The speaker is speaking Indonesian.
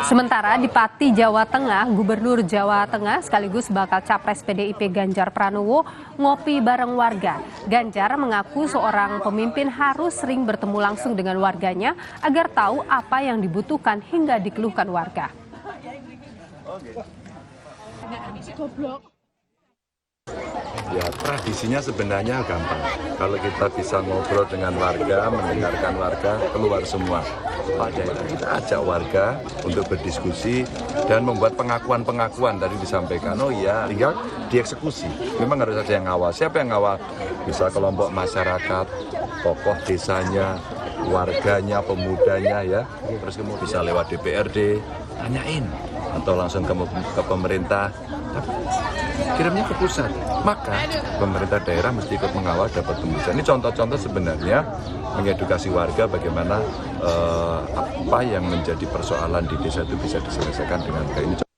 Sementara di Pati, Jawa Tengah, Gubernur Jawa Tengah sekaligus bakal Capres PDIP Ganjar Pranowo ngopi bareng warga. Ganjar mengaku seorang pemimpin harus sering bertemu langsung dengan warganya agar tahu apa yang dibutuhkan hingga dikeluhkan warga. Ya, tradisinya sebenarnya gampang. Kalau kita bisa ngobrol dengan warga, mendengarkan warga, keluar semua. Pada kita ajak warga untuk berdiskusi dan membuat pengakuan-pengakuan tadi disampaikan. Oh iya, tinggal dieksekusi. Memang harus ada yang ngawal. Siapa yang ngawal? Bisa kelompok masyarakat, tokoh desanya, warganya, pemudanya ya. Terus kemudian bisa lewat DPRD, tanyain atau langsung ke pemerintah. Kirimnya ke pusat, maka pemerintah daerah mesti ikut mengawal dapat tembusan. Ini contoh-contoh sebenarnya mengedukasi warga bagaimana apa yang menjadi persoalan di desa itu bisa diselesaikan dengan baik.